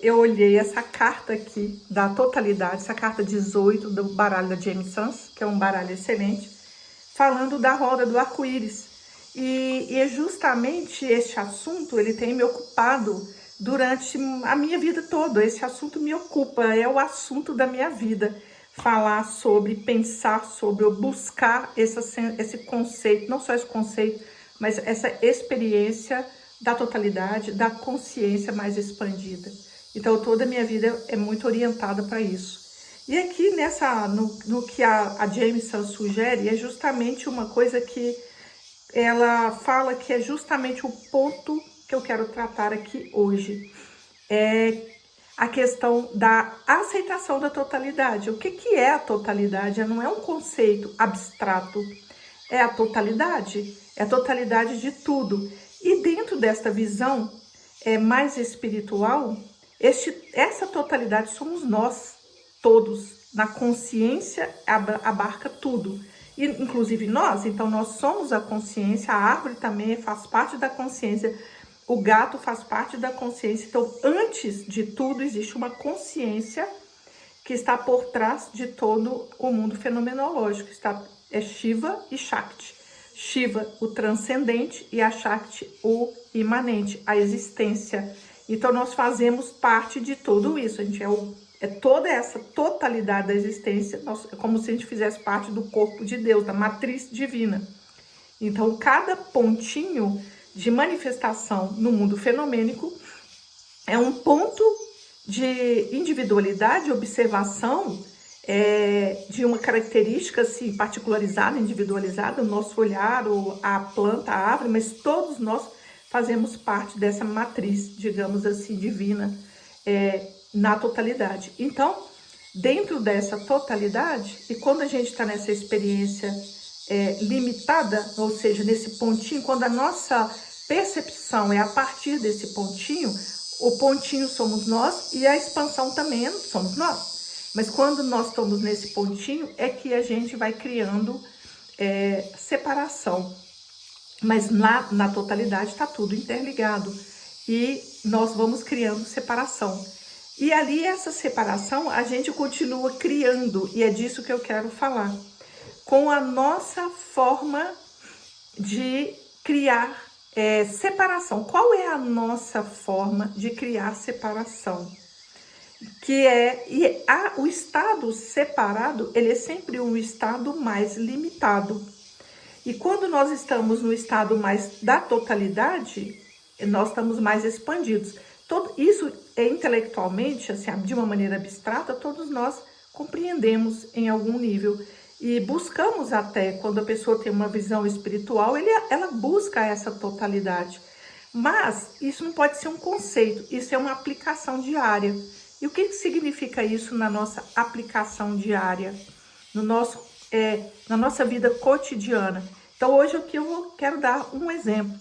eu olhei essa carta aqui da totalidade, essa carta 18 do baralho da James Sans, que é um baralho excelente, falando da roda do arco-íris. E é justamente este assunto, ele tem me ocupado durante a minha vida toda. Esse assunto me ocupa, é o assunto da minha vida. Falar sobre, pensar sobre, ou buscar esse conceito, não só esse conceito, mas essa experiência da totalidade, da consciência mais expandida. Então, toda a minha vida é muito orientada para isso. E aqui no que a Jameson sugere, é justamente uma coisa que ela fala que é justamente o ponto que eu quero tratar aqui hoje. É a questão da aceitação da totalidade. O que é a totalidade? Não é um conceito abstrato, é a totalidade de tudo. E dentro desta visão mais espiritual, essa totalidade somos nós, todos. Na consciência abarca tudo, e, inclusive nós. Então nós somos a consciência, a árvore também faz parte da consciência, o gato faz parte da consciência. Então, antes de tudo, existe uma consciência que está por trás de todo o mundo fenomenológico. É Shiva e Shakti. Shiva, o transcendente, e a Shakti, o imanente, a existência. Então, nós fazemos parte de tudo isso. A gente é toda essa totalidade da existência, é como se a gente fizesse parte do corpo de Deus, da matriz divina. Então, cada pontinho de manifestação no mundo fenomênico é um ponto de individualidade, observação de uma característica assim, particularizada, individualizada, o nosso olhar, ou a planta, a árvore, mas todos nós fazemos parte dessa matriz, digamos assim, divina, na totalidade. Então, dentro dessa totalidade, e quando a gente está nessa experiência limitada, ou seja, nesse pontinho, quando a nossa percepção é a partir desse pontinho, o pontinho somos nós e a expansão também somos nós. Mas quando nós estamos nesse pontinho, é que a gente vai criando separação. Mas na totalidade está tudo interligado e nós vamos criando separação. E ali, essa separação, a gente continua criando, e é disso que eu quero falar, com a nossa forma de criar separação. Qual é a nossa forma de criar separação? O estado separado, ele é sempre um estado mais limitado. E quando nós estamos no estado mais da totalidade, nós estamos mais expandidos. Isso intelectualmente, assim, de uma maneira abstrata, todos nós compreendemos em algum nível. E buscamos até, quando a pessoa tem uma visão espiritual, ela busca essa totalidade. Mas isso não pode ser um conceito, isso é uma aplicação diária. E o que significa isso na nossa aplicação diária, na nossa vida cotidiana? Então, hoje aqui eu quero dar um exemplo.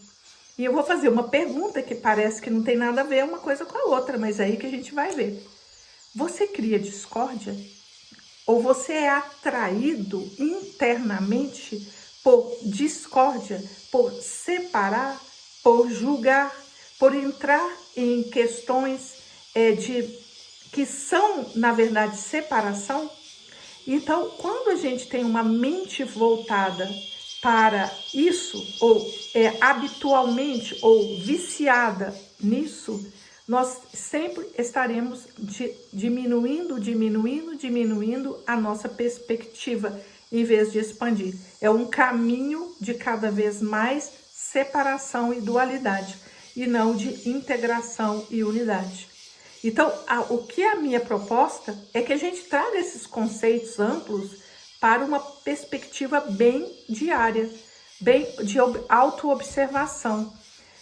E eu vou fazer uma pergunta que parece que não tem nada a ver uma coisa com a outra, mas é aí que a gente vai ver. Você cria discórdia? Ou você é atraído internamente por discórdia, por separar, por julgar, por entrar em questões que são, na verdade, separação? Então, quando a gente tem uma mente voltada para isso, ou habitualmente, ou viciada nisso, nós sempre estaremos diminuindo a nossa perspectiva, em vez de expandir. É um caminho de cada vez mais separação e dualidade, e não de integração e unidade. Então, o que é a minha proposta é que a gente traga esses conceitos amplos para uma perspectiva bem diária, bem de autoobservação,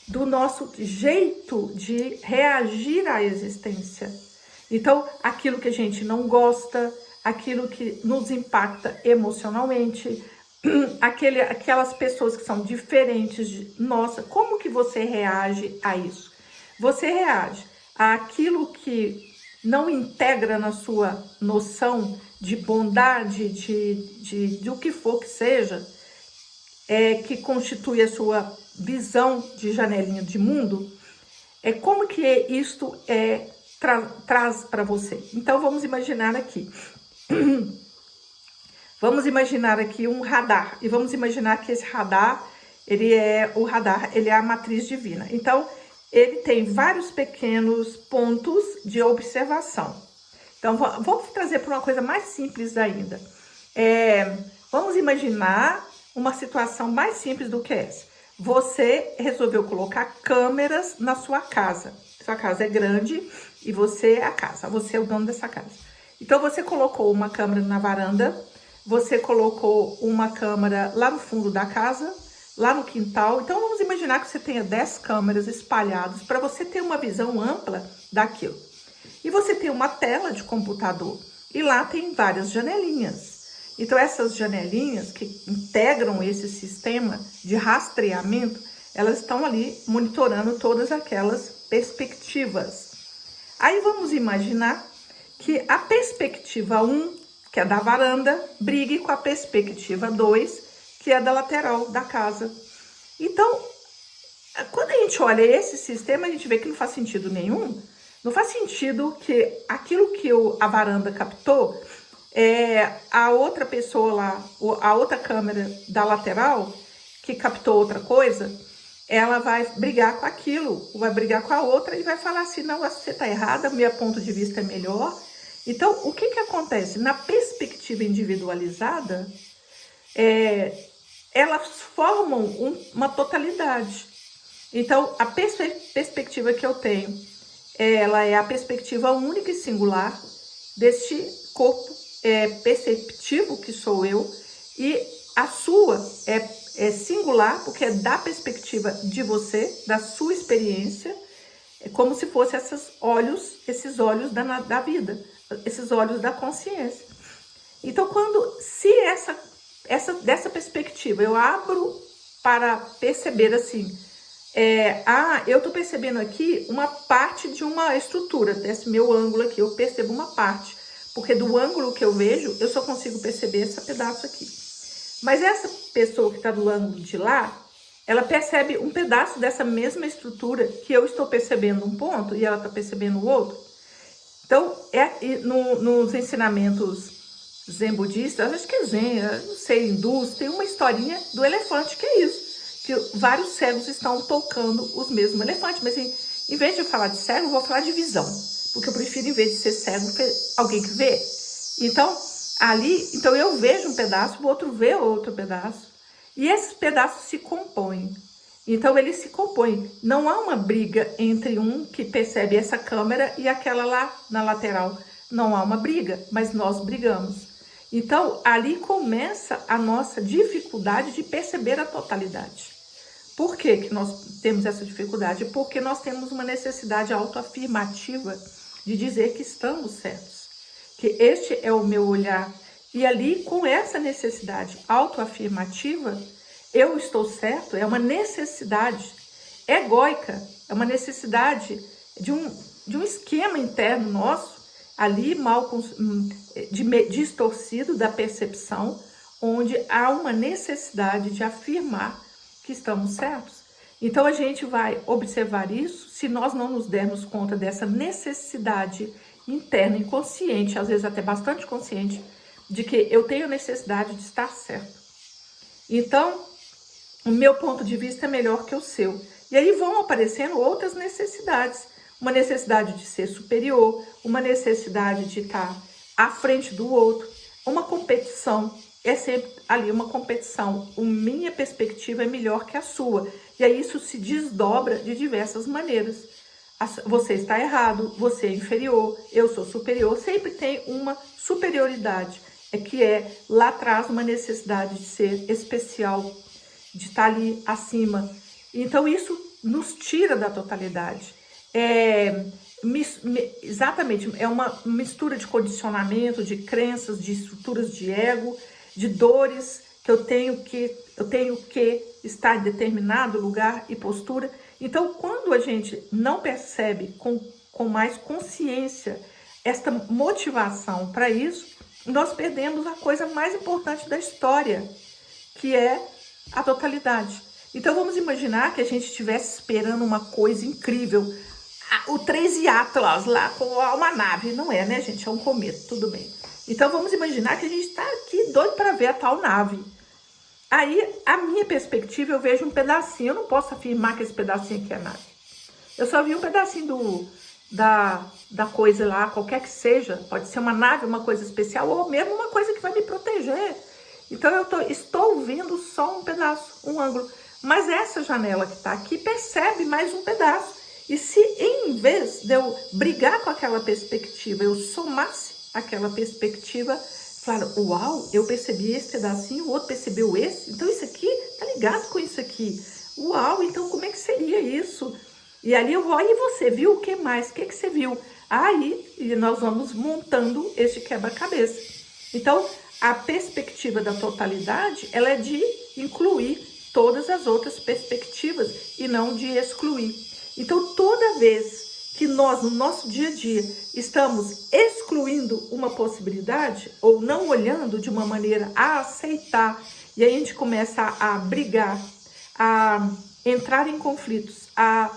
do nosso jeito de reagir à existência. Então, aquilo que a gente não gosta, aquilo que nos impacta emocionalmente, aquelas pessoas que são diferentes de nossa, como que você reage a isso? Você reage àquilo que não integra na sua noção de bondade, de o que for que seja, que constitui a sua visão de janelinha de mundo, como que isto é traz para você. Então, vamos imaginar aqui. Vamos imaginar aqui um radar. E vamos imaginar que esse radar, ele é a matriz divina. Então, ele tem vários pequenos pontos de observação. Então, vamos trazer para uma coisa mais simples ainda. Vamos imaginar uma situação mais simples do que essa. Você resolveu colocar câmeras na sua casa. Sua casa é grande e você é a casa, você é o dono dessa casa. Então, você colocou uma câmera na varanda, você colocou uma câmera lá no fundo da casa, lá no quintal. Então, vamos imaginar que você tenha 10 câmeras espalhadas para você ter uma visão ampla daquilo. E você tem uma tela de computador e lá tem várias janelinhas. Então, essas janelinhas que integram esse sistema de rastreamento, elas estão ali monitorando todas aquelas perspectivas. Aí, vamos imaginar que a perspectiva 1, que é da varanda, brigue com a perspectiva 2, que é da lateral da casa. Então, quando a gente olha esse sistema, a gente vê que não faz sentido nenhum. Não faz sentido que aquilo que a varanda captou, a outra pessoa lá, a outra câmera da lateral, que captou outra coisa, ela vai brigar com aquilo, vai brigar com a outra e vai falar assim, não, você está errada, meu ponto de vista é melhor. Então, o que acontece? Na perspectiva individualizada, elas formam uma totalidade. Então, a perspectiva que eu tenho, ela é a perspectiva única e singular deste corpo perceptivo que sou eu, e a sua é singular, porque é da perspectiva de você, da sua experiência, é como se fosse esses olhos da vida, esses olhos da consciência. Então, se dessa perspectiva eu abro para perceber assim, eu estou percebendo aqui uma parte de uma estrutura, desse meu ângulo aqui, eu percebo uma parte, porque do ângulo que eu vejo, eu só consigo perceber esse pedaço aqui. Mas essa pessoa que está do ângulo de lá, ela percebe um pedaço dessa mesma estrutura que eu estou percebendo um ponto e ela está percebendo o outro. Então, nos ensinamentos zen budistas, acho que é zen, não sei, hindus, tem uma historinha do elefante que é isso. Que vários cegos estão tocando os mesmos elefantes. Mas em vez de eu falar de cego, eu vou falar de visão. Porque eu prefiro, em vez de ser cego, alguém que vê. Então, então eu vejo um pedaço, o outro vê outro pedaço. E esses pedaços se compõem. Então, eles se compõem. Não há uma briga entre um que percebe essa câmera e aquela lá na lateral. Não há uma briga, mas nós brigamos. Então, ali começa a nossa dificuldade de perceber a totalidade. Por que nós temos essa dificuldade? Porque nós temos uma necessidade autoafirmativa de dizer que estamos certos, que este é o meu olhar. E ali, com essa necessidade autoafirmativa, eu estou certo, é uma necessidade egóica, é uma necessidade de um esquema interno nosso, ali distorcido da percepção, onde há uma necessidade de afirmar que estamos certos. Então, a gente vai observar isso se nós não nos dermos conta dessa necessidade interna, inconsciente, às vezes até bastante consciente, de que eu tenho necessidade de estar certo. Então, o meu ponto de vista é melhor que o seu. E aí vão aparecendo outras necessidades. Uma necessidade de ser superior, uma necessidade de estar à frente do outro, uma competição. É sempre ali uma competição. A minha perspectiva é melhor que a sua. E aí isso se desdobra de diversas maneiras. Você está errado, você é inferior, eu sou superior. Sempre tem uma superioridade. Que lá atrás uma necessidade de ser especial, de estar ali acima. Então isso nos tira da totalidade. Exatamente, é uma mistura de condicionamento, de crenças, de estruturas de ego, de dores que eu tenho que estar em determinado lugar e postura. Então, quando a gente não percebe com mais consciência esta motivação para isso, nós perdemos a coisa mais importante da história, que é a totalidade. Então, vamos imaginar que a gente estivesse esperando uma coisa incrível. o 13 Atlas lá com uma nave. Não é, né, gente? É um cometa, tudo bem. Então, vamos imaginar que a gente está aqui doido para ver a tal nave. Aí, a minha perspectiva, eu vejo um pedacinho. Eu não posso afirmar que esse pedacinho aqui é nave. Eu só vi um pedacinho da coisa lá, qualquer que seja. Pode ser uma nave, uma coisa especial, ou mesmo uma coisa que vai me proteger. Então, estou vendo só um pedaço, um ângulo. Mas essa janela que está aqui percebe mais um pedaço. E se em vez de eu brigar com aquela perspectiva, eu somasse aquela perspectiva, falar, uau, eu percebi esse pedacinho, o outro percebeu esse, então isso aqui tá ligado com isso aqui. Uau, então como é que seria isso? E ali eu vou, e você viu o que mais? O que você viu? Aí nós vamos montando este quebra-cabeça. Então, a perspectiva da totalidade, ela é de incluir todas as outras perspectivas e não de excluir. Então, toda vez que nós, no nosso dia a dia, estamos excluindo uma possibilidade ou não olhando de uma maneira a aceitar, e aí a gente começa a brigar, a entrar em conflitos, a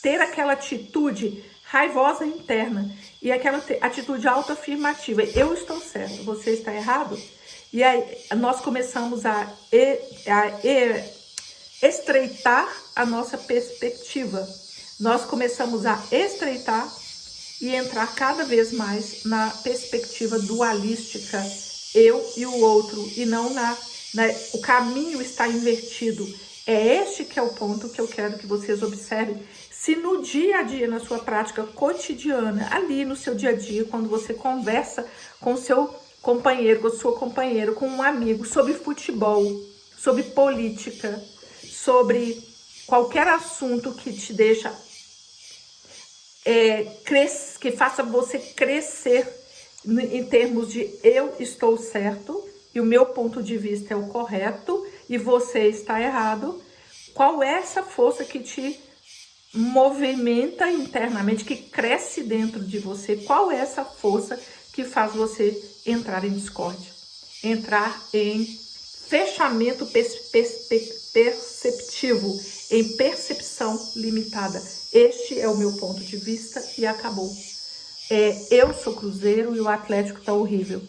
ter aquela atitude raivosa interna e aquela atitude autoafirmativa. Eu estou certo, você está errado. E aí nós começamos a estreitar a nossa perspectiva. Nós começamos a estreitar e entrar cada vez mais na perspectiva dualística, eu e o outro, e não o caminho está invertido. É este que é o ponto que eu quero que vocês observem. Se no dia a dia, na sua prática cotidiana, ali no seu dia a dia, quando você conversa com seu companheiro, com sua companheira, com um amigo, sobre futebol, sobre política, sobre qualquer assunto que te deixa, que faça você crescer em termos de eu estou certo e o meu ponto de vista é o correto e você está errado, qual é essa força que te movimenta internamente, que cresce dentro de você? Qual é essa força que faz você entrar em discórdia, entrar em fechamento perceptivo, em percepção limitada? Este é o meu ponto de vista e acabou. Eu sou Cruzeiro e o Atlético tá horrível.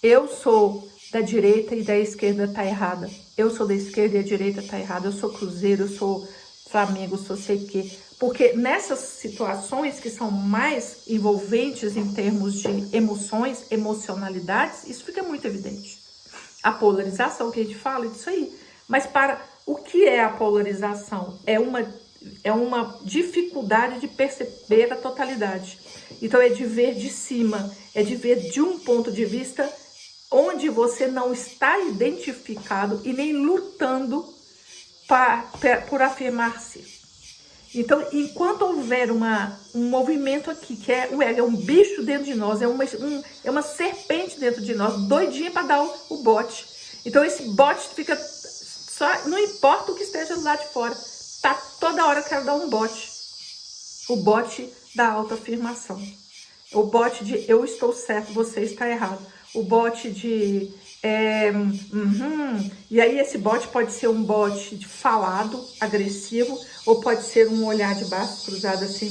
Eu sou da direita e da esquerda tá errada. Eu sou da esquerda e a direita tá errada. Eu sou Cruzeiro, eu sou Flamengo, eu sou sei o quê. Porque nessas situações que são mais envolventes em termos de emoções, emocionalidades, isso fica muito evidente. A polarização que a gente fala, é disso aí. Mas para o que é a polarização? É uma dificuldade de perceber a totalidade. Então é de ver de cima, é de ver de um ponto de vista onde você não está identificado e nem lutando por afirmar-se. Então, enquanto houver um movimento aqui, que é o ego, é um bicho dentro de nós, é uma serpente dentro de nós, doidinha para dar o bote. Então, esse bote fica só, não importa o que esteja do lado de fora, tá toda hora eu quero dar um bote. O bote da autoafirmação. O bote de eu estou certo, você está errado. O bote de e aí esse bote pode ser um bote de falado, agressivo, ou pode ser um olhar de braços cruzados assim.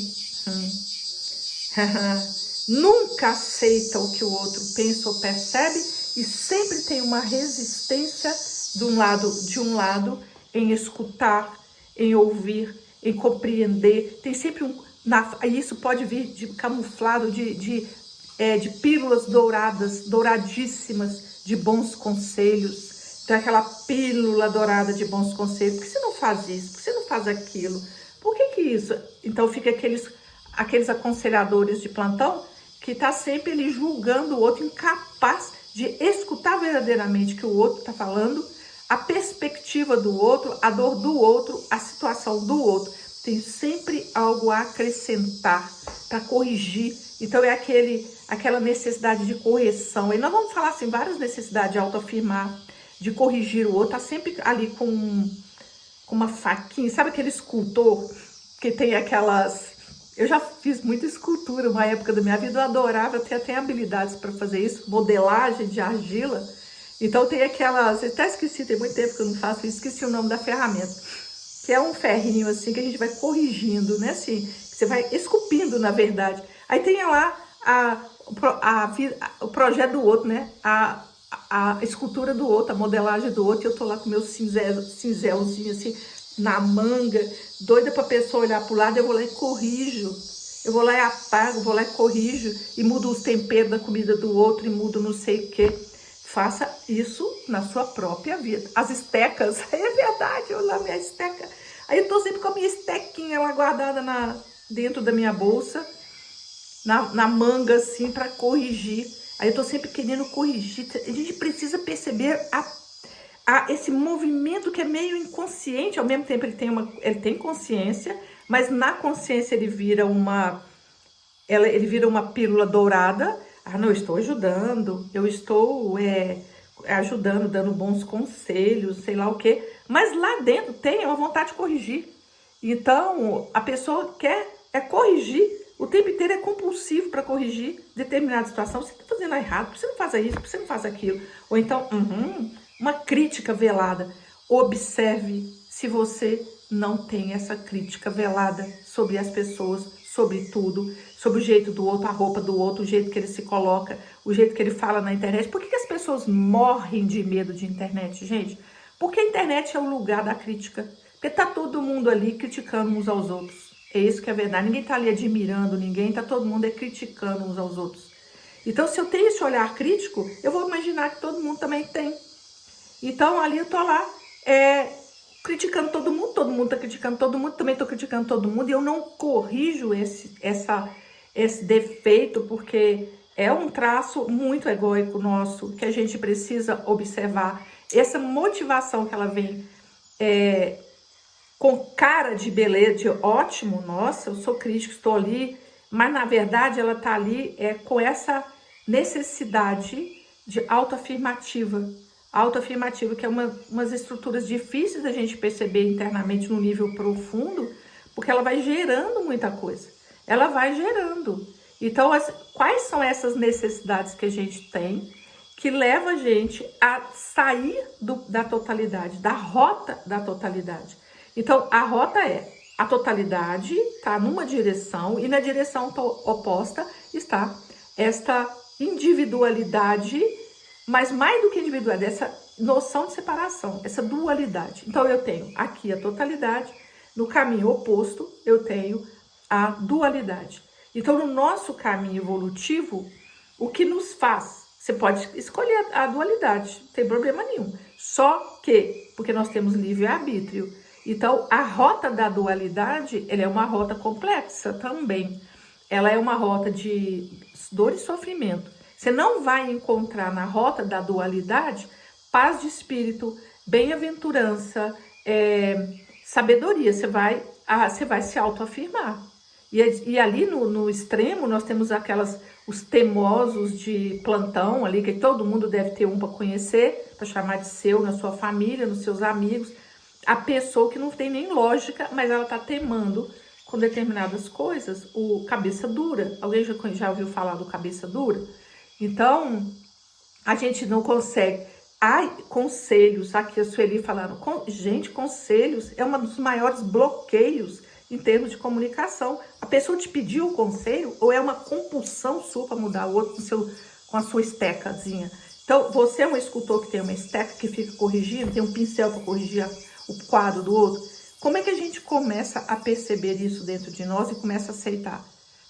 Nunca aceita o que o outro pensa ou percebe e sempre tem uma resistência de um lado em escutar, em ouvir, em compreender. Tem sempre isso pode vir de camuflado de pílulas douradas, douradíssimas, de bons conselhos. Então, aquela pílula dourada de bons conselhos. Por que você não faz isso? Por que você não faz aquilo? Por que isso? Então, fica aqueles aconselhadores de plantão que tá sempre ali julgando o outro, incapaz de escutar verdadeiramente o que o outro tá falando, a perspectiva do outro, a dor do outro, a situação do outro. Tem sempre algo a acrescentar para corrigir. Então, é aquela necessidade de correção. E nós vamos falar assim, várias necessidades de autoafirmar, de corrigir o outro. Tá sempre ali com uma faquinha. Sabe aquele escultor que tem aquelas... Eu já fiz muita escultura uma época da minha vida, eu adorava, eu tenho até habilidades para fazer isso, modelagem de argila. Então tem aquelas, eu até esqueci, tem muito tempo que eu não faço isso, esqueci o nome da ferramenta. que é um ferrinho assim que a gente vai corrigindo, né? Assim, você vai esculpindo, na verdade. Aí tem lá o projeto do outro, né? A escultura do outro, a modelagem do outro. E eu tô lá com meu cinzelzinho assim na manga, doida pra pessoa olhar pro lado. Eu vou lá e corrijo. Eu vou lá e apago, vou lá e corrijo e mudo os temperos da comida do outro e mudo não sei o que. Faça isso na sua própria vida. As estecas, é verdade, eu lá minha esteca. Aí eu tô sempre com a minha estequinha lá guardada dentro da minha bolsa, na manga assim, para corrigir. Aí eu tô sempre querendo corrigir. A gente precisa perceber esse movimento que é meio inconsciente, ao mesmo tempo ele tem consciência, mas na consciência ele vira uma pílula dourada. Ah, não, eu estou ajudando, eu estou ajudando, dando bons conselhos, sei lá o quê. Mas lá dentro tem uma vontade de corrigir. Então, a pessoa quer corrigir. O tempo inteiro é compulsivo para corrigir determinada situação. Você está fazendo errado, você não faz isso, você não faz aquilo. Ou então, uma crítica velada. Observe se você não tem essa crítica velada sobre as pessoas, sobre tudo, sobre o jeito do outro, a roupa do outro, o jeito que ele se coloca, o jeito que ele fala na internet. Por que as pessoas morrem de medo de internet, gente? Porque a internet é o lugar da crítica. Porque tá todo mundo ali criticando uns aos outros. É isso que é verdade. Ninguém tá ali admirando ninguém, tá todo mundo criticando uns aos outros. Então, se eu tenho esse olhar crítico, eu vou imaginar que todo mundo também tem. Então, ali eu tô lá, criticando todo mundo tá criticando todo mundo, também tô criticando todo mundo, e eu não corrijo esse defeito, porque é um traço muito egóico nosso, que a gente precisa observar. Essa motivação que ela vem com cara de beleza, de ótimo, nossa, eu sou crítico, estou ali, mas na verdade ela tá ali com essa necessidade de autoafirmativa, que é umas estruturas difíceis da gente perceber internamente no nível profundo, porque ela vai gerando muita coisa. Ela vai gerando. Então, quais são essas necessidades que a gente tem que leva a gente a sair da totalidade, da rota da totalidade? Então, a rota a totalidade está numa direção e na direção oposta está esta individualidade, mas mais do que individualidade, essa noção de separação, essa dualidade. Então, eu tenho aqui a totalidade, no caminho oposto, eu tenho a dualidade. Então, no nosso caminho evolutivo, o que nos faz? Você pode escolher a dualidade, não tem problema nenhum. Só que, porque nós temos livre-arbítrio, então a rota da dualidade, ela é uma rota complexa também. Ela é uma rota de dor e sofrimento. Você não vai encontrar na rota da dualidade paz de espírito, bem-aventurança, sabedoria. Você vai se autoafirmar. E ali no extremo nós temos os teimosos de plantão ali, que todo mundo deve ter um para conhecer, para chamar de seu, na sua família, nos seus amigos. A pessoa que não tem nem lógica, mas ela está teimando com determinadas coisas, o cabeça dura. Alguém já ouviu falar do cabeça dura? Então, a gente não consegue. Conselhos, aqui a Sueli falando, gente, conselhos é um dos maiores bloqueios em termos de comunicação. A pessoa te pediu o conselho ou é uma compulsão sua para mudar o outro com a sua estecazinha? Então, você é um escultor que tem uma esteca que fica corrigindo, tem um pincel para corrigir o quadro do outro. Como é que a gente começa a perceber isso dentro de nós e começa a aceitar?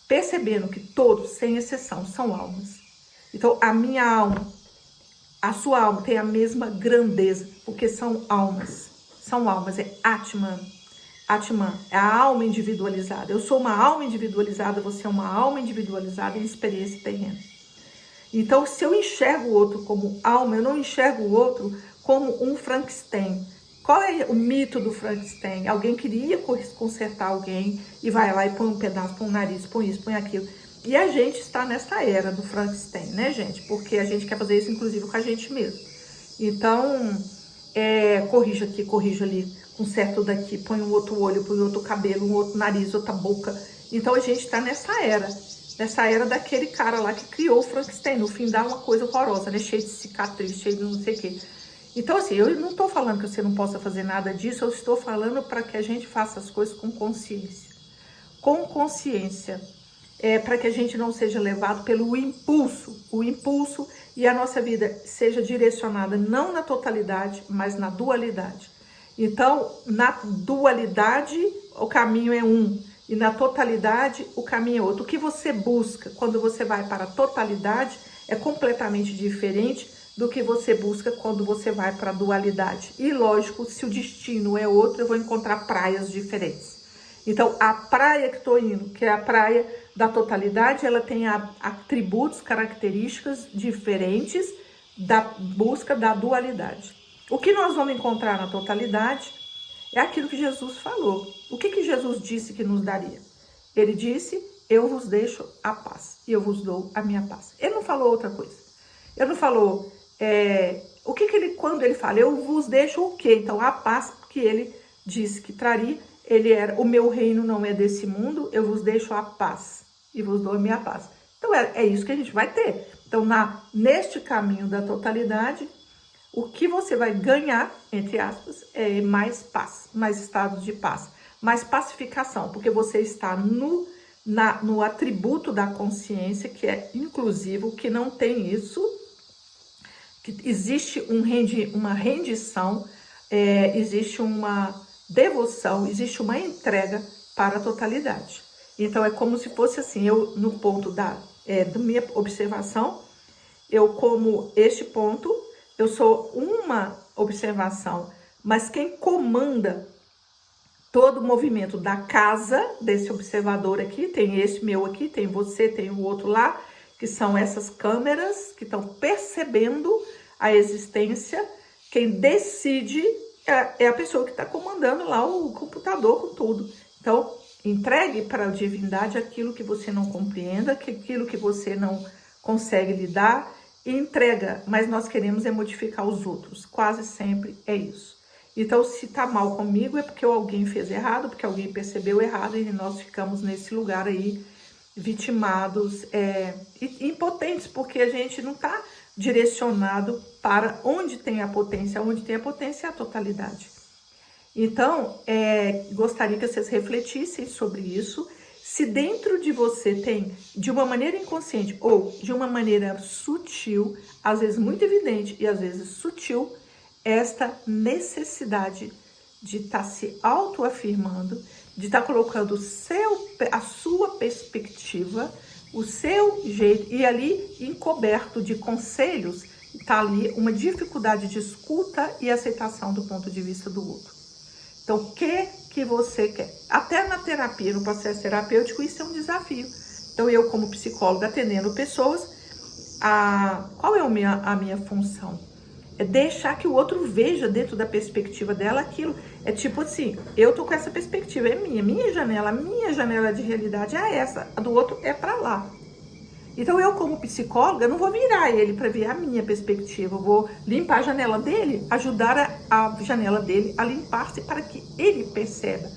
Percebendo que todos, sem exceção, são almas. Então, a minha alma, a sua alma tem a mesma grandeza, porque são almas. São almas, é Atman. Atman é a alma individualizada. Eu sou uma alma individualizada, você é uma alma individualizada em experiência terrena. Então, se eu enxergo o outro como alma, eu não enxergo o outro como um Frankenstein. Qual é o mito do Frankenstein? Alguém queria consertar alguém e vai lá e põe um pedaço, põe um nariz, põe isso, põe aquilo. E a gente está nessa era do Frankenstein, né, gente? Porque a gente quer fazer isso, inclusive, com a gente mesmo. Então, corrija aqui, corrija ali, conserta daqui, põe um outro olho, põe outro cabelo, um outro nariz, outra boca. Então, a gente está nessa era daquele cara lá que criou o Frankenstein. No fim, dá uma coisa horrorosa, né? Cheio de cicatriz, cheio de não sei o quê. Então, assim, eu não estou falando que você não possa fazer nada disso, eu estou falando para que a gente faça as coisas com consciência. Com consciência, para que a gente não seja levado pelo impulso. O impulso e a nossa vida seja direcionada não na totalidade, mas na dualidade. Então, na dualidade, o caminho é um. E na totalidade, o caminho é outro. O que você busca quando você vai para a totalidade é completamente diferente do que você busca quando você vai para a dualidade. E lógico, se o destino é outro, eu vou encontrar praias diferentes. Então, a praia que estou indo, que é a praia da totalidade, ela tem atributos, características diferentes da busca da dualidade. O que nós vamos encontrar na totalidade é aquilo que Jesus falou. O que Jesus disse que nos daria? Ele disse, eu vos deixo a paz e eu vos dou a minha paz. Ele não falou outra coisa. Ele não falou, quando ele fala, eu vos deixo o quê? Então, a paz que ele disse que traria, ele era, o meu reino não é desse mundo, eu vos deixo a paz e vos dou a minha paz. Então, é isso que a gente vai ter. Então, neste caminho da totalidade, o que você vai ganhar, entre aspas, é mais paz, mais estado de paz, mais pacificação, porque você está no atributo da consciência, que é inclusivo, que não tem isso, que existe uma rendição, existe uma devoção, existe uma entrega para a totalidade. Então, é como se fosse assim, eu no ponto da minha observação, eu como este ponto, eu sou uma observação, mas quem comanda todo o movimento da casa desse observador aqui, tem esse meu aqui, tem você, tem o outro lá, que são essas câmeras que estão percebendo a existência. Quem decide é a pessoa que está comandando lá o computador com tudo. Então, entregue para a divindade aquilo que você não compreenda, aquilo que você não consegue lidar, e entrega, mas nós queremos é modificar os outros, quase sempre é isso. Então, se tá mal comigo é porque alguém fez errado, porque alguém percebeu errado e nós ficamos nesse lugar aí, vitimados, impotentes, porque a gente não tá direcionado para onde tem a potência é a totalidade. Então, gostaria que vocês refletissem sobre isso. Se dentro de você tem, de uma maneira inconsciente ou de uma maneira sutil, às vezes muito evidente e às vezes sutil, esta necessidade de estar se autoafirmando, de estar colocando a sua perspectiva, o seu jeito, e ali encoberto de conselhos, está ali uma dificuldade de escuta e aceitação do ponto de vista do outro. Então, o que você quer? Até na terapia, no processo terapêutico, isso é um desafio. Então, eu como psicóloga atendendo pessoas, qual é a minha função? É deixar que o outro veja dentro da perspectiva dela aquilo. É tipo assim, eu tô com essa perspectiva, é minha janela de realidade é essa, a do outro é para lá. Então, eu como psicóloga, não vou virar ele para ver a minha perspectiva, eu vou limpar a janela dele, ajudar a janela dele a limpar-se para que ele perceba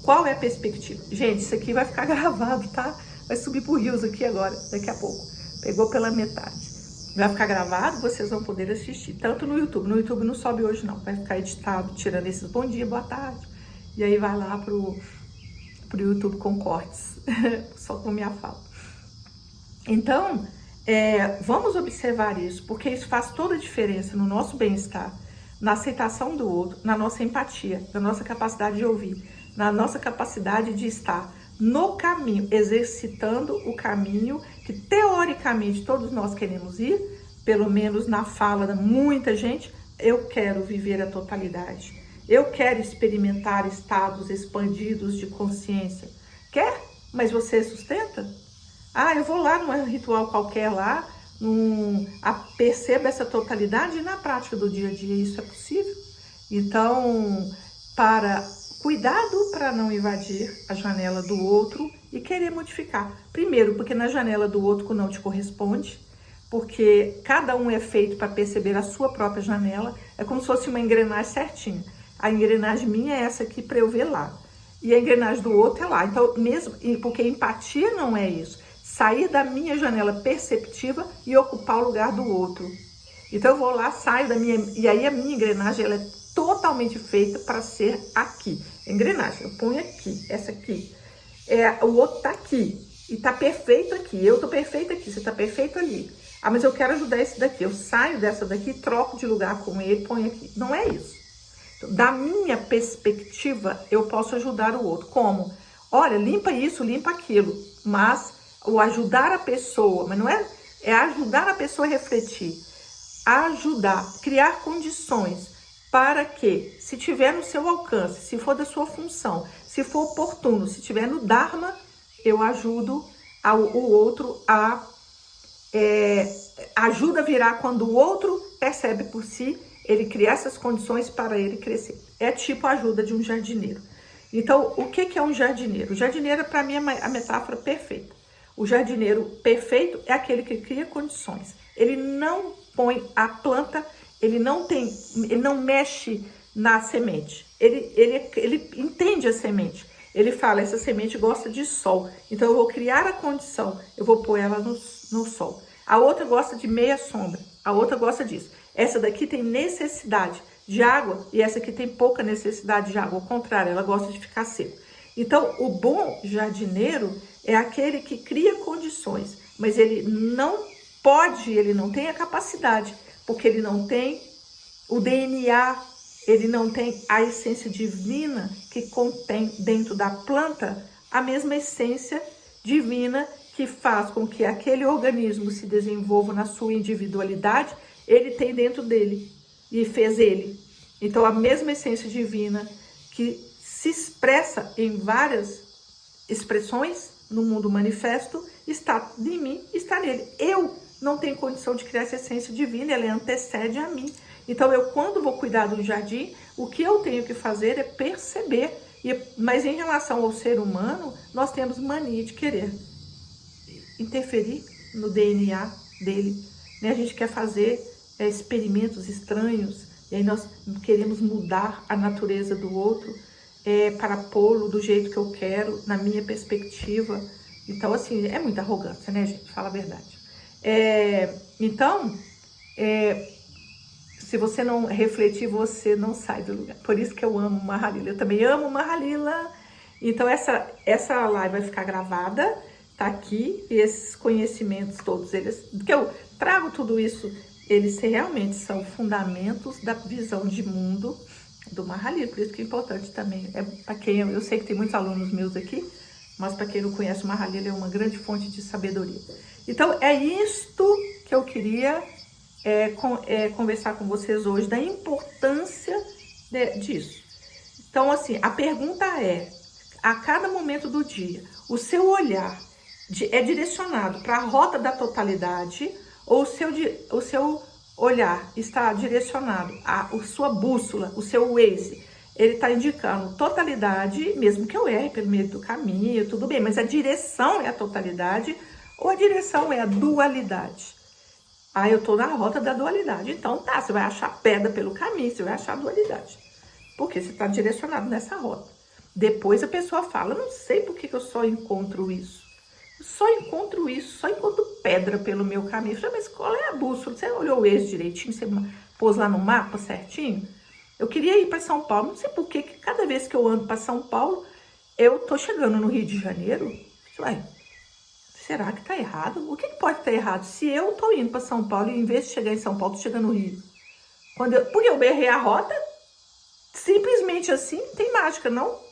qual é a perspectiva. Gente, isso aqui vai ficar gravado, tá? Vai subir pro Rios aqui agora, daqui a pouco. Pegou pela metade. Vai ficar gravado, vocês vão poder assistir, tanto no YouTube. No YouTube não sobe hoje não, vai ficar editado, tirando esses bom dia, boa tarde. E aí vai lá pro YouTube com cortes, só com minha fala. Então, vamos observar isso, porque isso faz toda a diferença no nosso bem-estar, na aceitação do outro, na nossa empatia, na nossa capacidade de ouvir, na nossa capacidade de estar no caminho, exercitando o caminho que teoricamente todos nós queremos ir, pelo menos na fala de muita gente, eu quero viver a totalidade. Eu quero experimentar estados expandidos de consciência. Quer? Mas você sustenta? Eu vou lá num ritual qualquer lá, perceba essa totalidade e na prática do dia a dia isso é possível. Então, cuidado para não invadir a janela do outro e querer modificar. Primeiro, porque na janela do outro não te corresponde, porque cada um é feito para perceber a sua própria janela, é como se fosse uma engrenagem certinha. A engrenagem minha é essa aqui para eu ver lá. E a engrenagem do outro é lá. Então, porque empatia não é isso. sair da minha janela perceptiva e ocupar o lugar do outro. Então eu vou lá, saio da minha... E aí a minha engrenagem, ela é totalmente feita para ser aqui. Engrenagem, eu ponho aqui, essa aqui. O outro tá aqui e tá perfeito aqui. Eu tô perfeito aqui, você tá perfeito ali. Ah, mas eu quero ajudar esse daqui. Eu saio dessa daqui, troco de lugar com ele, ponho aqui. Não é isso. Então, da minha perspectiva, eu posso ajudar o outro. Como? Olha, limpa isso, limpa aquilo. Mas o ajudar a pessoa, mas não é... É ajudar a pessoa a refletir. Ajudar, criar condições para que, se tiver no seu alcance, se for da sua função, se for oportuno, se tiver no Dharma, eu ajudo o outro ajuda a virar quando o outro percebe por si, ele criar essas condições para ele crescer. É tipo a ajuda de um jardineiro. Então, o que é um jardineiro? O jardineiro, para mim, é a metáfora perfeita. O jardineiro perfeito é aquele que cria condições. Ele não põe a planta, ele não mexe na semente. Ele entende a semente. Ele fala, essa semente gosta de sol, então eu vou criar a condição, eu vou pôr ela no sol. A outra gosta de meia sombra, a outra gosta disso. Essa daqui tem necessidade de água e essa aqui tem pouca necessidade de água, ao contrário, ela gosta de ficar seca. Então, o bom jardineiro é aquele que cria condições, mas ele não pode, ele não tem a capacidade, porque ele não tem o DNA, ele não tem a essência divina que contém dentro da planta a mesma essência divina que faz com que aquele organismo se desenvolva na sua individualidade, ele tem dentro dele e fez ele. Então, a mesma essência divina que se expressa em várias expressões no mundo manifesto, está em mim, está nele. Eu não tenho condição de criar essa essência divina, ela antecede a mim. Então, eu, quando vou cuidar do jardim, o que eu tenho que fazer é perceber. Mas em relação ao ser humano, nós temos mania de querer interferir no DNA dele. Né? A gente quer fazer experimentos estranhos, e aí nós queremos mudar a natureza do outro para pô-lo do jeito que eu quero, na minha perspectiva. Então, assim, é muita arrogância, né, gente? Fala a verdade. Então, se você não refletir, você não sai do lugar. Por isso que eu amo Mahalila. Eu também amo Mahalila. Então, essa live vai ficar gravada, tá aqui. E esses conhecimentos todos, que eu trago tudo isso, eles realmente são fundamentos da visão de mundo do Mahalila. Por isso que é importante também. Para quem eu sei que tem muitos alunos meus aqui, mas para quem não conhece, o Mahalila é uma grande fonte de sabedoria. Então, é isto que eu queria conversar com vocês hoje, da importância disso. Então, assim, a pergunta é, a cada momento do dia, o seu olhar é direcionado para a rota da totalidade ou o seu olhar está direcionado a sua bússola, o seu Waze, ele está indicando totalidade, mesmo que eu erre pelo meio do caminho, tudo bem, mas a direção é a totalidade ou a direção é a dualidade? Ah, eu tô na rota da dualidade. Então tá, você vai achar pedra pelo caminho, você vai achar dualidade. Porque você tá direcionado nessa rota. Depois a pessoa fala, não sei por que eu só encontro isso. Eu só encontro isso, só encontro pedra pelo meu caminho. Eu falei, mas qual é a bússola? Você olhou o eixo direitinho, você pôs lá no mapa certinho? Eu queria ir para São Paulo, não sei por que cada vez que eu ando para São Paulo, eu tô chegando no Rio de Janeiro. Ué, será que tá errado? O que pode estar errado? Se eu tô indo para São Paulo e em vez de chegar em São Paulo, tô chegando no Rio. Porque eu errei a rota, simplesmente assim, não tem mágica, não?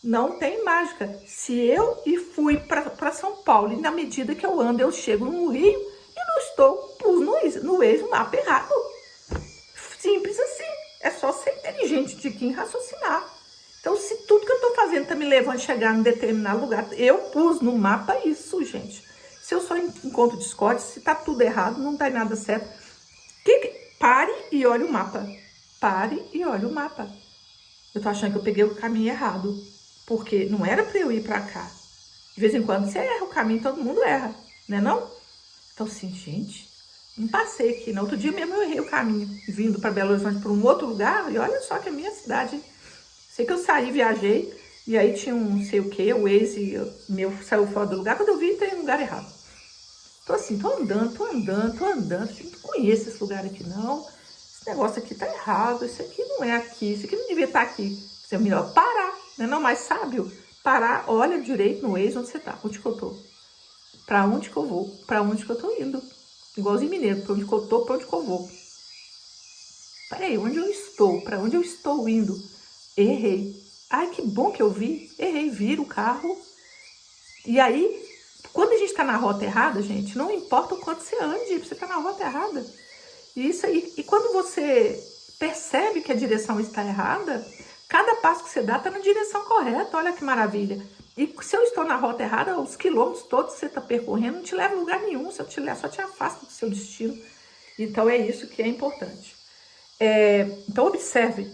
Não tem mágica. Se eu fui para São Paulo e na medida que eu ando, eu chego no Rio, eu não estou, pus no eixo, mapa errado. Simples assim. É só ser inteligente de quem raciocinar. Então, se tudo que eu tô fazendo tá me levando a chegar em determinado lugar, eu pus no mapa isso, gente. Se eu só encontro discórdia, se tá tudo errado, não tá nada certo, pare e olhe o mapa. Pare e olhe o mapa. Eu tô achando que eu peguei o caminho errado, porque não era pra eu ir pra cá. De vez em quando você erra o caminho, todo mundo erra, né não? Então, assim, gente, não passei aqui, no outro dia mesmo eu errei o caminho, vindo pra Belo Horizonte, pra um outro lugar, e olha só que é a minha cidade, hein? Sei que eu saí, viajei, e aí tinha um não sei o que, o Waze meu saiu fora do lugar, quando eu vi, tem um lugar errado. Tô assim, tô andando. Assim, não conheço esse lugar aqui não. Esse negócio aqui tá errado, isso aqui não é aqui, isso aqui não devia estar aqui. Isso é melhor parar, né? Não mais sábio. Parar, olha direito no Waze onde você tá, onde que eu tô. Pra onde que eu vou, pra onde que eu tô indo. Igualzinho mineiro, pra onde que eu tô, pra onde que eu vou. Peraí, onde eu estou? Pra onde eu estou indo? Errei. Ai, que bom que eu vi. Errei, vira o carro. E aí, quando a gente tá na rota errada, gente, não importa o quanto você ande, você tá na rota errada. Isso aí. E quando você percebe que a direção está errada, cada passo que você dá tá na direção correta. Olha que maravilha. E se eu estou na rota errada, os quilômetros todos que você está percorrendo não te levam a lugar nenhum, só te afasta do seu destino. Então é isso que é importante. Então observe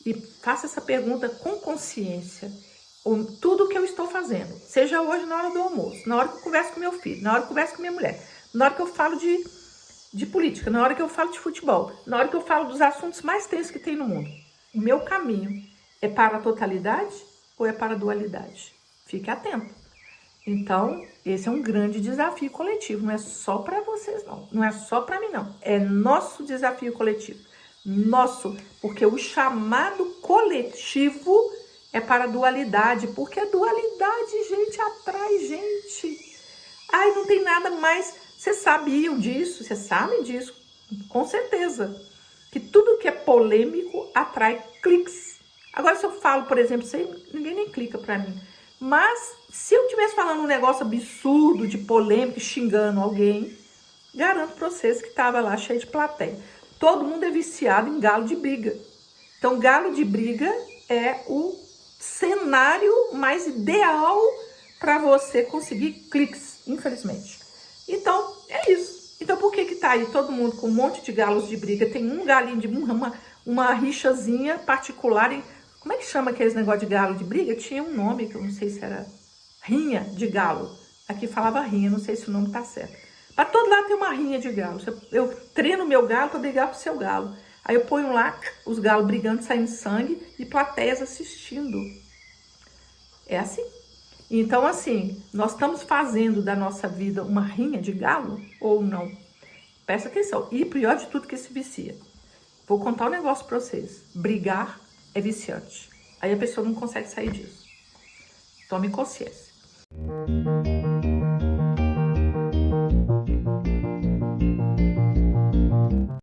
e faça essa pergunta com consciência. Tudo que eu estou fazendo, seja hoje na hora do almoço, na hora que eu converso com meu filho, na hora que eu converso com minha mulher, na hora que eu falo de política, na hora que eu falo de futebol, na hora que eu falo dos assuntos mais tensos que tem no mundo. O meu caminho é para a totalidade ou é para a dualidade? Fique atento. Então, esse é um grande desafio coletivo, não é só para vocês não, não é só para mim não, é nosso desafio coletivo, nosso, porque o chamado coletivo é para a dualidade, porque a dualidade, gente, atrai gente. Ai, não tem nada mais, vocês sabiam disso, vocês sabem disso, com certeza, que tudo que é polêmico atrai cliques. Agora, se eu falo, por exemplo, ninguém nem clica para mim. Mas, se eu estivesse falando um negócio absurdo, de polêmica, xingando alguém, garanto para vocês que estava lá cheio de plateia. Todo mundo é viciado em galo de briga. Então, galo de briga é o cenário mais ideal para você conseguir cliques, infelizmente. Então, é isso. Então, por que tá aí todo mundo com um monte de galos de briga? Tem um galinho de uma rixazinha particular em... Como é que chama aqueles negócio de galo de briga? Tinha um nome que eu não sei se era rinha de galo. Aqui falava rinha, não sei se o nome tá certo. Para todo lado tem uma rinha de galo. Eu treino meu galo para brigar com o seu galo. Aí eu ponho lá os galos brigando, saindo sangue e plateias assistindo. É assim. Então, assim, nós estamos fazendo da nossa vida uma rinha de galo ou não? Presta atenção. E pior de tudo que se vicia. Vou contar um negócio para vocês. Brigar é viciante. Aí a pessoa não consegue sair disso. Tome consciência.